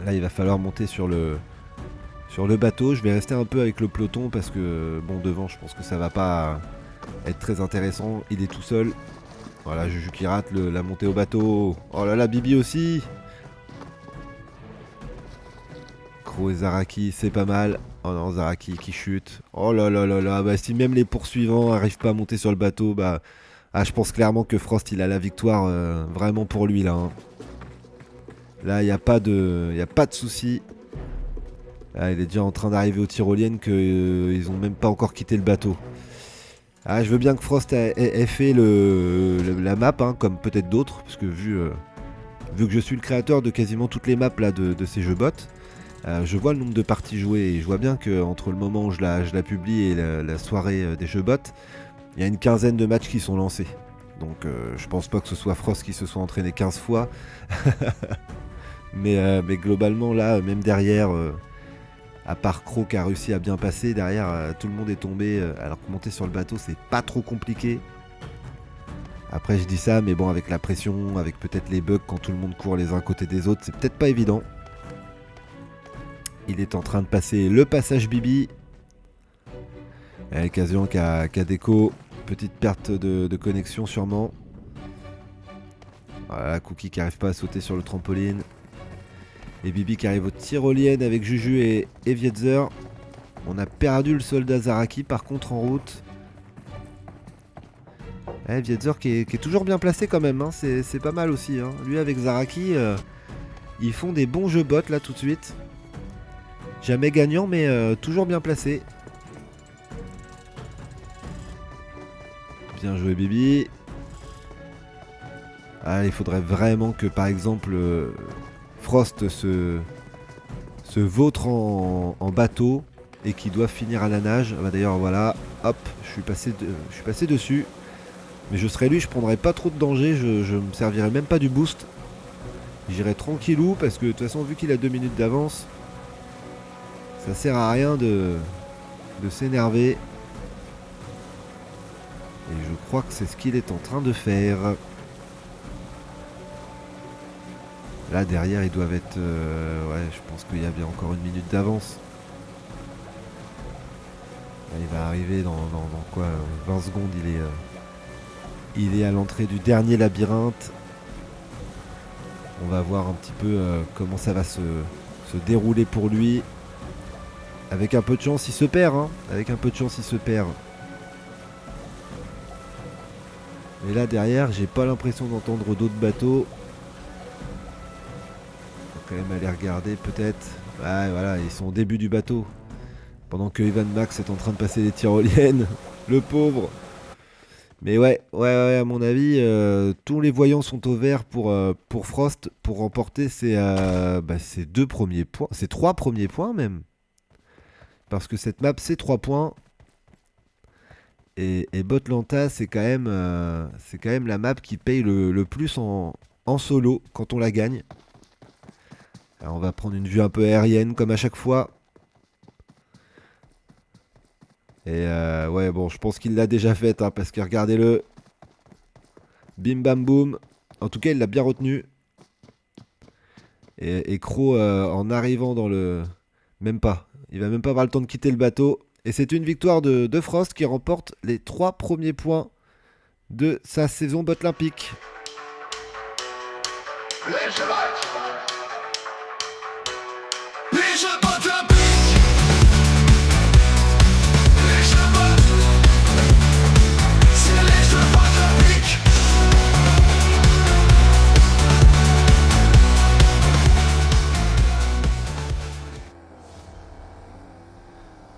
Là, il va falloir monter sur le bateau. Je vais rester un peu avec le peloton parce que, bon, devant, je pense que ça va pas être très intéressant. Il est tout seul. Voilà, Juju qui rate la montée au bateau. Oh là là, Bibi aussi. Croc et Zaraki, c'est pas mal. Oh non, Zaraki qui chute. Oh là là là là. Bah, si même les poursuivants n'arrivent pas à monter sur le bateau, bah, je pense clairement que Frost, il a la victoire vraiment pour lui là. Hein. Là, il n'y a pas de souci. Ah, il est déjà en train d'arriver aux tyroliennes qu'ils ont même pas encore quitté le bateau. Ah, je veux bien que Frost ait fait la map, hein, comme peut-être d'autres, parce que vu que je suis le créateur de quasiment toutes les maps là, de ces jeux bots, je vois le nombre de parties jouées et je vois bien qu'entre le moment où je la publie et la soirée des jeux bots, il y a une quinzaine de matchs qui sont lancés. Donc je pense pas que ce soit Frost qui se soit entraîné 15 fois. mais globalement là, même derrière, à part Croc qui a réussi à bien passer, derrière tout le monde est tombé, alors que monter sur le bateau c'est pas trop compliqué. Après je dis ça, mais bon, avec la pression, avec peut-être les bugs quand tout le monde court les uns à côté des autres, c'est peut-être pas évident. Il est en train de passer le passage Bibi. Occasion qu'a déco. Petite perte de connexion sûrement. Voilà, Cookie qui n'arrive pas à sauter sur le trampoline. Et Bibi qui arrive aux tyroliennes avec Juju et Vietzer. On a perdu le soldat Zaraki par contre en route. Vietzer qui est toujours bien placé quand même. Hein. C'est pas mal aussi. Hein. Lui avec Zaraki, ils font des bons jeux bots là tout de suite. Jamais gagnant mais toujours bien placé. Bien joué Bibi. Ah, il faudrait vraiment que par exemple Frost se vautre en bateau et qu'il doit finir à la nage. Bah, d'ailleurs voilà, hop, je suis passé dessus. Mais je serais lui, je prendrais pas trop de danger, je me servirais même pas du boost. J'irai tranquillou parce que de toute façon vu qu'il a 2 minutes d'avance, ça sert à rien de s'énerver. Et je crois que c'est ce qu'il est en train de faire. Là derrière ils doivent être... ouais, je pense qu'il y a bien encore 1 minute d'avance. Là, il va arriver dans quoi 20 secondes, il est à l'entrée du dernier labyrinthe. On va voir un petit peu comment ça va se dérouler pour lui. Avec un peu de chance il se perd. Hein. Avec un peu de chance il se perd. Mais là derrière, j'ai pas l'impression d'entendre d'autres bateaux. Faut quand même aller regarder peut-être. Ouais, voilà, ils sont au début du bateau. Pendant que Evan Max est en train de passer les tyroliennes. Le pauvre. Mais ouais, à mon avis, tous les voyants sont au vert pour Frost pour remporter ses 2 premiers points. Ses 3 premiers points même. Parce que cette map, c'est 3 points. Et Botlanta, c'est quand même la map qui paye le plus en solo quand on la gagne. Alors on va prendre une vue un peu aérienne comme à chaque fois. Et ouais, bon, je pense qu'il l'a déjà faite, hein, parce que regardez-le. Bim bam boum. En tout cas, il l'a bien retenu. Et Croc, en arrivant dans le... Même pas. Il va même pas avoir le temps de quitter le bateau. Et c'est une victoire de Frost qui remporte les 3 premiers points de sa saison Botlympique. Les jeux Botlympiques. Les jeux c'est les jeux Botlympiques.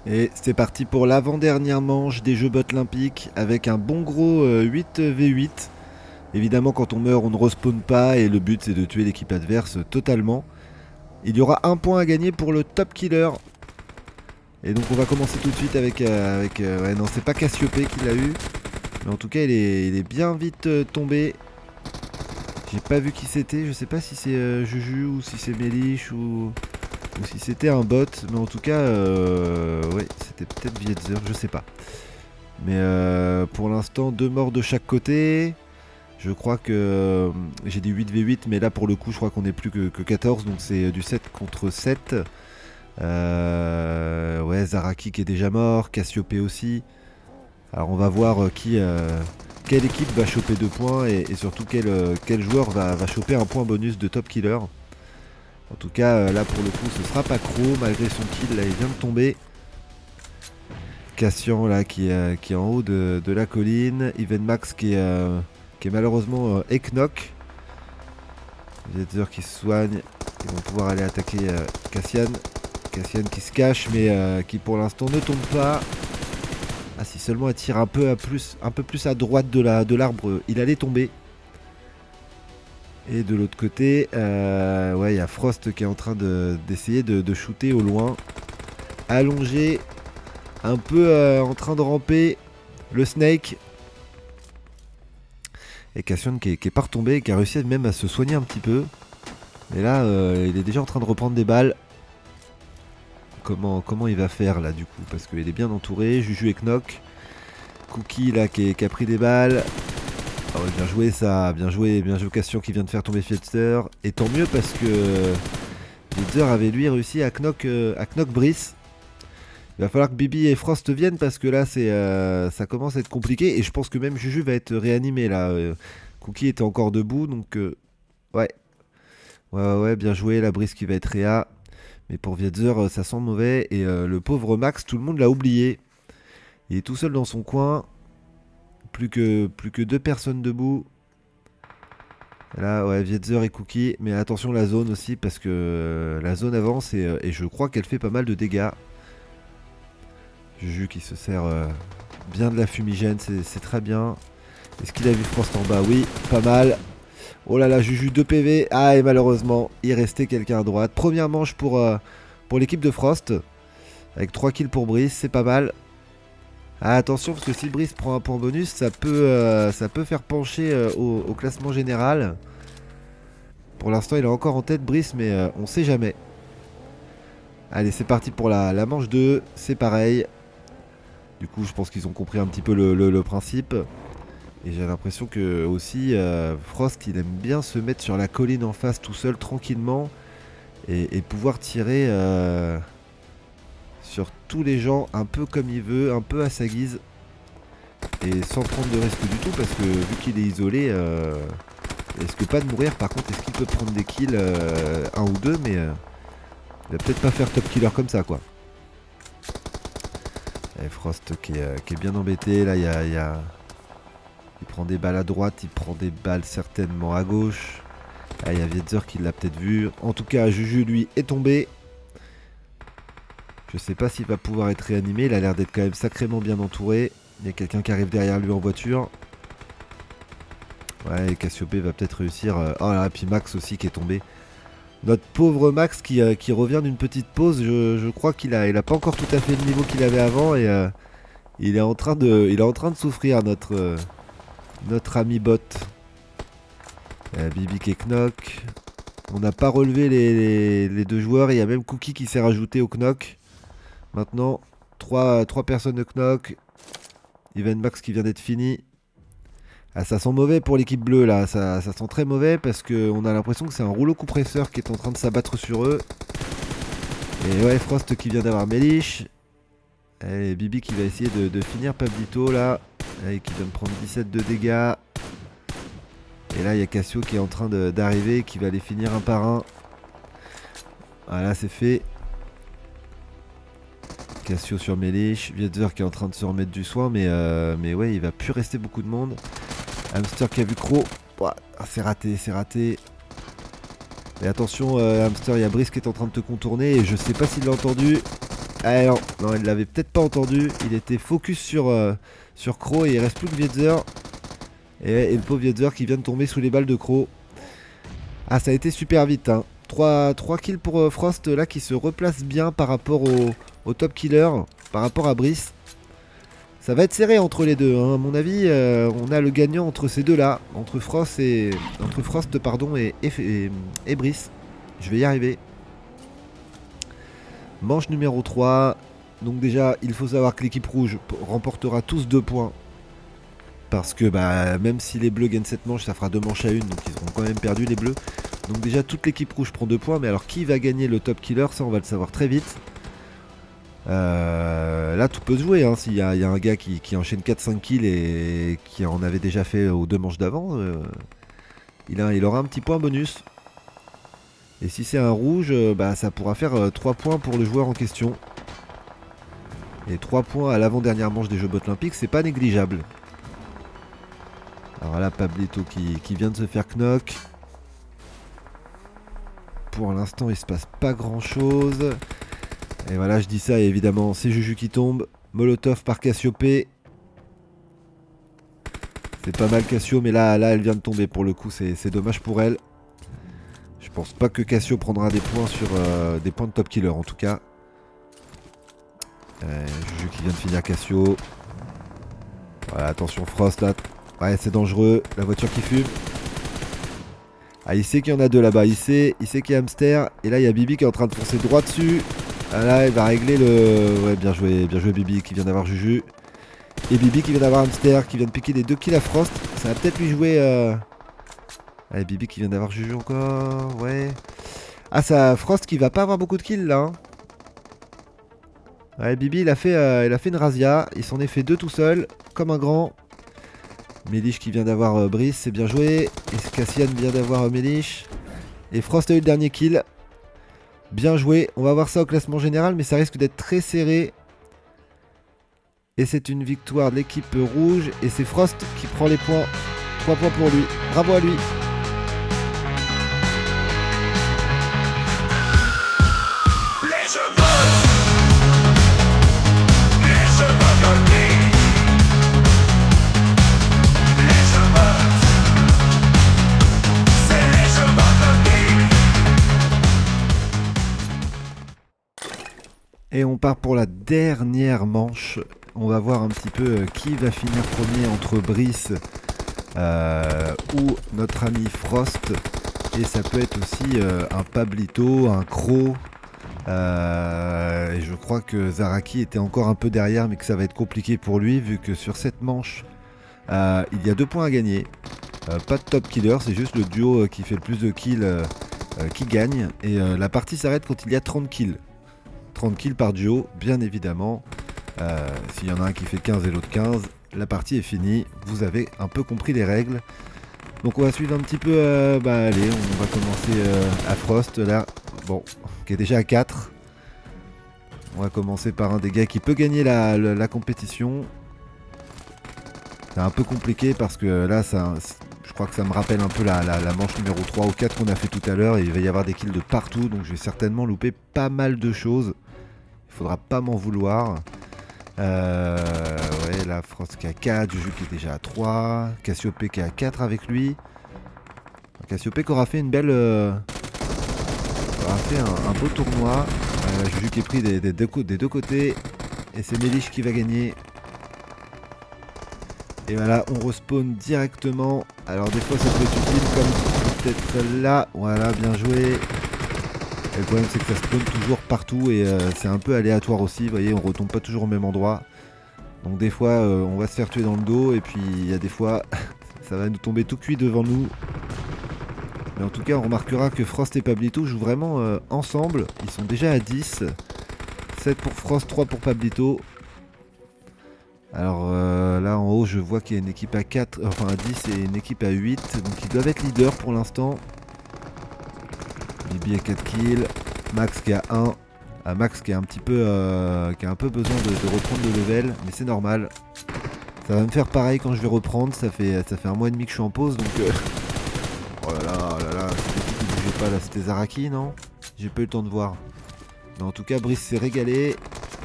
Et c'est parti pour l'avant-dernière manche des Jeux Botlympiques avec un bon gros 8v8. Évidemment, quand on meurt, on ne respawn pas et le but c'est de tuer l'équipe adverse totalement. Il y aura 1 point à gagner pour le top killer. Et donc on va commencer tout de suite avec ouais, non, c'est pas Cassiopée qui l'a eu. Mais en tout cas, il est bien vite tombé. J'ai pas vu qui c'était, je sais pas si c'est Juju ou si c'est Méliche ou si c'était un bot, mais en tout cas, ouais, c'était peut-être Vietzer, je sais pas. Mais pour l'instant, 2 morts de chaque côté. Je crois que j'ai dit 8v8, mais là pour le coup, je crois qu'on est plus que 14, donc c'est du 7 contre 7. Ouais, Zaraki qui est déjà mort, Cassiope aussi. Alors on va voir quelle équipe va choper 2 points et surtout quel joueur va choper un point bonus de top killer. En tout cas, là pour le coup, ce sera pas Crow, malgré son kill, là il vient de tomber. Cassian là qui est en haut de la colline. Even Max qui est malheureusement Eknok. Vietzer qui se soigne. Ils vont pouvoir aller attaquer Cassian. Cassian qui se cache mais qui pour l'instant ne tombe pas. Ah, si seulement elle tire un peu plus à droite de l'arbre, il allait tomber. Et de l'autre côté, ouais, il y a Frost qui est en train d'essayer de shooter au loin. Allongé, un peu en train de ramper le Snake. Et Cassian qui est pas retombé, qui a réussi même à se soigner un petit peu. Et là, il est déjà en train de reprendre des balles. Comment il va faire là du coup? Parce qu'il est bien entouré. Juju et Knock. Cookie là qui a pris des balles. Ah ouais, bien joué ça, bien joué Cassian qui vient de faire tomber Fietzer. Et tant mieux parce que Fietzer avait lui réussi à knock Brice. Il va falloir que Bibi et Frost viennent parce que là ça commence à être compliqué. Et je pense que même Juju va être réanimé là. Cookie était encore debout donc ouais. Ouais, bien joué la Brice qui va être réa. Mais pour Vietzer, ça sent mauvais. Et le pauvre Max, tout le monde l'a oublié. Il est tout seul dans son coin. Plus que 2 personnes debout. Là, ouais, Vietzer et Cookie. Mais attention la zone aussi, parce que la zone avance et je crois qu'elle fait pas mal de dégâts. Juju qui se sert bien de la fumigène, c'est très bien. Est-ce qu'il a vu Frost en bas? Oui, pas mal. Oh là là, Juju 2 PV. Ah, et malheureusement, il restait quelqu'un à droite. Première manche pour l'équipe de Frost. Avec 3 kills pour Brice, c'est pas mal. Ah, attention, parce que si Brice prend un point bonus, ça peut faire pencher au classement général. Pour l'instant, il est encore en tête, Brice, mais on sait jamais. Allez, c'est parti pour la manche 2. C'est pareil. Du coup, je pense qu'ils ont compris un petit peu le principe. Et j'ai l'impression que aussi Frost il aime bien se mettre sur la colline en face tout seul tranquillement et pouvoir tirer sur tous les gens un peu comme il veut, un peu à sa guise et sans prendre de risque du tout parce que vu qu'il est isolé, il risque pas de mourir. Par contre, est-ce qu'il peut prendre des kills, 1 ou 2, mais il va peut-être pas faire top killer comme ça quoi. Et Frost qui est bien embêté là, il prend des balles à droite, il prend des balles certainement à gauche. Ah, il y a Vietzer qui l'a peut-être vu. En tout cas, Juju, lui, est tombé. Je sais pas s'il va pouvoir être réanimé. Il a l'air d'être quand même sacrément bien entouré. Il y a quelqu'un qui arrive derrière lui en voiture. Ouais, Cassiope va peut-être réussir. Oh là, et puis Max aussi qui est tombé. Notre pauvre Max qui revient d'une petite pause. Je crois qu'il a pas encore tout à fait le niveau qu'il avait avant. Et il est en train de souffrir, notre ami bot. Bibi qui est knock. On n'a pas relevé les 2 joueurs. Il y a même Cookie qui s'est rajouté au knock. Maintenant, 3 personnes de knock. Even Max qui vient d'être fini. Ah, ça sent mauvais pour l'équipe bleue là. Ça sent très mauvais parce qu'on a l'impression que c'est un rouleau compresseur qui est en train de s'abattre sur eux. Et ouais, Frost qui vient d'avoir Méliche. Et Bibi qui va essayer de finir Pablito là. Et qui vient de prendre 17 de dégâts. Et là il y a Cassio qui est en train d'arriver, qui va les finir un par un. Voilà, c'est fait. Cassio sur Méliche. Vietzer qui est en train de se remettre du soin, mais ouais, il va plus rester beaucoup de monde. Hamster qui a vu Crow. Ouah, c'est raté. Et attention, Hamster, il y a Brice qui est en train de te contourner et je sais pas s'il l'a entendu. Ah non, il l'avait peut-être pas entendu. Il était focus sur Crow et il reste plus que Vietzer. Et le pauvre Vietzer qui vient de tomber sous les balles de Crow. Ah, ça a été super vite, hein. 3 kills pour Frost là qui se replace bien par rapport au top killer, par rapport à Brice. Ça va être serré entre les deux, hein. À mon avis, on a le gagnant entre ces deux-là, entre Frost et Brice. Je vais y arriver. Manche numéro 3. Donc déjà, il faut savoir que l'équipe rouge remportera tous 2 points. Parce que bah, même si les bleus gagnent cette manche, ça fera 2 manches à 1, donc ils auront quand même perdu les bleus. Donc déjà, toute l'équipe rouge prend 2 points, mais alors qui va gagner le top killer, ça on va le savoir très vite. Là tout peut se jouer, hein. S'il y a un gars qui enchaîne 4-5 kills et qui en avait déjà fait aux 2 manches d'avant, il aura un petit point bonus. Et si c'est un rouge, bah, ça pourra faire 3 points pour le joueur en question. Et 3 points à l'avant-dernière manche des Jeux Olympiques, c'est pas négligeable. Alors là, Pablito qui vient de se faire knock. Pour l'instant, il se passe pas grand-chose. Et voilà, je dis ça et évidemment, c'est Juju qui tombe. Molotov par Cassiopée. C'est pas mal Cassio, mais là, elle vient de tomber pour le coup, c'est dommage pour elle. Je pense pas que Cassio prendra des points sur des points de top killer en tout cas. Juju qui vient de finir Cassio. Voilà, attention Frost là. Ouais, c'est dangereux, la voiture qui fume. Ah, il sait qu'il y en a 2 là-bas, il sait qu'il y a Hamster. Et là, il y a Bibi qui est en train de foncer droit dessus. Ah là, il va régler le... Ouais, bien joué Bibi qui vient d'avoir Juju. Et Bibi qui vient d'avoir Hamster, qui vient de piquer les 2 kills à Frost. Ça va peut-être lui jouer... Allez, Bibi qui vient d'avoir Juju encore, ouais. Ah, ça, Frost qui va pas avoir beaucoup de kills là. Hein. Ouais, Bibi il a fait une razzia, il s'en est fait 2 tout seul, comme un grand. Mélich qui vient d'avoir Brice, c'est bien joué. Et Cassian vient d'avoir Mélich. Et Frost a eu le dernier kill. Bien joué, on va voir ça au classement général, mais ça risque d'être très serré. Et c'est une victoire de l'équipe rouge. Et c'est Frost qui prend les points. 3 points pour lui, bravo à lui. Les jeux votent. Les jeux olympiques. Les jeux votent. C'est les jeux olympiques. Et on part pour la dernière manche. On va voir un petit peu qui va finir premier entre Brice ou notre ami Frost. Et ça peut être aussi un Pablito, un Croc. Et je crois que Zaraki était encore un peu derrière, mais que ça va être compliqué pour lui, vu que sur cette manche, il y a 2 points à gagner. Pas de top killer, c'est juste le duo qui fait le plus de kills qui gagne. Et la partie s'arrête quand il y a 30 kills. 30 kills par duo, bien évidemment. S'il y en a un qui fait 15 et l'autre 15, la partie est finie. Vous avez un peu compris les règles. Donc on va suivre un petit peu. Allez, on va commencer à Frost là. Bon, qui est déjà à 4. On va commencer par un des gars qui peut gagner la compétition. C'est un peu compliqué parce que là, je crois que ça me rappelle un peu la manche numéro 3 ou 4 qu'on a fait tout à l'heure. Et il va y avoir des kills de partout. Donc je vais certainement louper pas mal de choses. Il faudra pas m'en vouloir. Ouais, là, Frost qui est à 4, Juju qui est déjà à 3, Cassiopée qui est à 4 avec lui. Cassiopée qui aura fait une belle... aura fait un beau tournoi. Juju qui est pris des deux côtés. Et c'est Mélich qui va gagner. Et voilà, on respawn directement. Alors des fois ça peut être utile comme peut-être là. Voilà, bien joué. Et le problème c'est que ça spawn toujours partout et c'est un peu aléatoire aussi, vous voyez, on retombe pas toujours au même endroit. Donc des fois on va se faire tuer dans le dos et puis il y a des fois ça va nous tomber tout cuit devant nous. Mais en tout cas on remarquera que Frost et Pablito jouent vraiment ensemble, ils sont déjà à 10. 7 pour Frost, 3 pour Pablito. Alors là en haut je vois qu'il y a une équipe à 4, enfin à 10 et une équipe à 8, donc ils doivent être leaders pour l'instant. Bibi à 4 kills, Max qui a 1, Max qui a un petit peu qui a un peu besoin de reprendre le level, mais c'est normal. Ça va me faire pareil quand je vais reprendre, ça fait 1 mois et demi que je suis en pause donc oh là là, c'était qui bougeait pas là, c'était Zaraki non? J'ai pas eu le temps de voir. Mais en tout cas Brice s'est régalé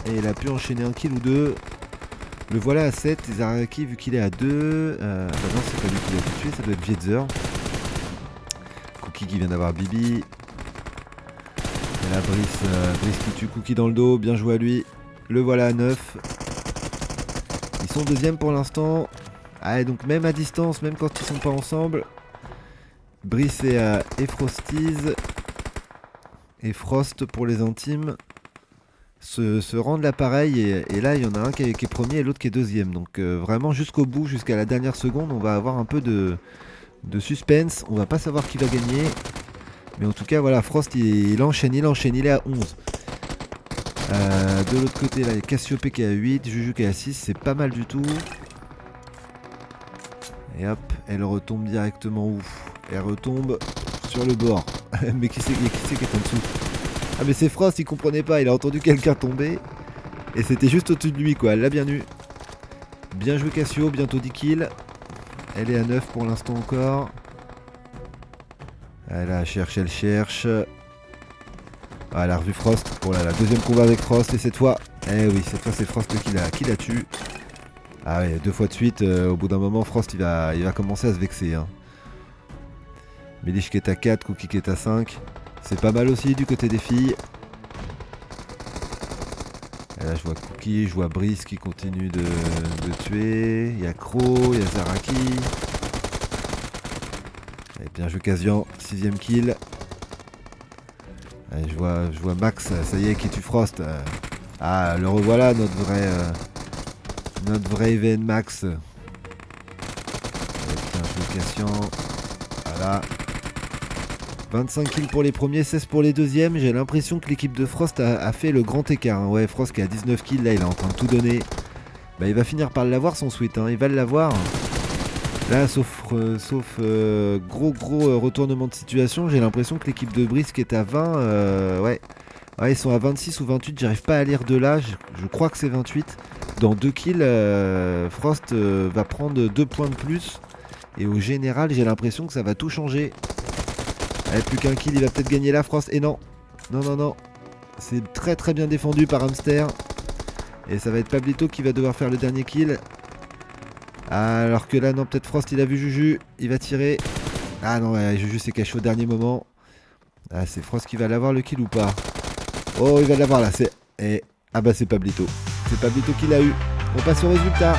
et il a pu enchaîner un kill ou 2. Le voilà à 7, et Zaraki vu qu'il est à 2, bah non c'est pas lui qui l'a tué, ça doit être Vietzer. Cookie qui vient d'avoir Bibi. Et là Brice qui tue Cookie dans le dos, bien joué à lui. Le voilà à 9. Il sont deuxième pour l'instant. Ah, donc même à distance, même quand ils sont pas ensemble, Brice et Frosties et Frost pour les intimes se rendent l'appareil et là il y en a un qui est premier et l'autre qui est deuxième. Donc vraiment jusqu'au bout, jusqu'à la dernière seconde, on va avoir un peu de suspense. On va pas savoir qui va gagner. Mais en tout cas voilà, Frost il enchaîne, il est à 11. De l'autre côté là, il y a Cassiope qui est à 8, Juju qui est à 6, c'est pas mal du tout. Et hop, elle retombe directement où? Elle retombe sur le bord. Mais qui c'est qui est en dessous? Ah mais c'est Frost, il comprenait pas, il a entendu quelqu'un tomber. Et c'était juste au-dessus de lui quoi, elle l'a bien eu. Bien joué Cassio, bientôt 10 kills. Elle est à 9 pour l'instant encore. Elle cherche. Ah, elle a revu Frost. Oh là là, deuxième combat avec Frost et cette fois... Eh oui, cette fois c'est Frost qui la tue. Ah ouais, 2 fois de suite, au bout d'un moment Frost il va commencer à se vexer. Hein. Mélich qui est à 4, Cookie qui est à 5. C'est pas mal aussi du côté des filles. Et là je vois Cookie, je vois Brice qui continue de tuer. Il y a Crow, il y a Zaraki. Et bien joué Kazian, 6ème kill. Allez, je vois Max, ça y est, qui tue Frost. Ah, le revoilà, notre vrai event Max. Voilà. 25 kills pour les premiers, 16 pour les deuxièmes. J'ai l'impression que l'équipe de Frost a fait le grand écart. Hein. Ouais, Frost qui a 19 kills, là il est en train de tout donner. Bah, il va finir par l'avoir son sweat, hein. Il va l'avoir. Là, sauf gros retournement de situation, j'ai l'impression que l'équipe de Brice qui est à 20, ouais, ils sont à 26 ou 28, j'arrive pas à lire de là, je crois que c'est 28. Dans 2 kills, Frost va prendre 2 points de plus. Et au général, j'ai l'impression que ça va tout changer. Allez, plus qu'un kill, il va peut-être gagner là, Frost. Et non, non. C'est très bien défendu par Hamster. Et ça va être Pablito qui va devoir faire le dernier kill. Alors que là, non, peut-être Frost, il a vu Juju. Il va tirer. Ah non, ouais, Juju s'est caché au dernier moment. Ah, c'est Frost qui va l'avoir le kill ou pas? Oh, il va l'avoir là. Ah bah c'est Pablito. C'est Pablito qui l'a eu. On passe au résultat.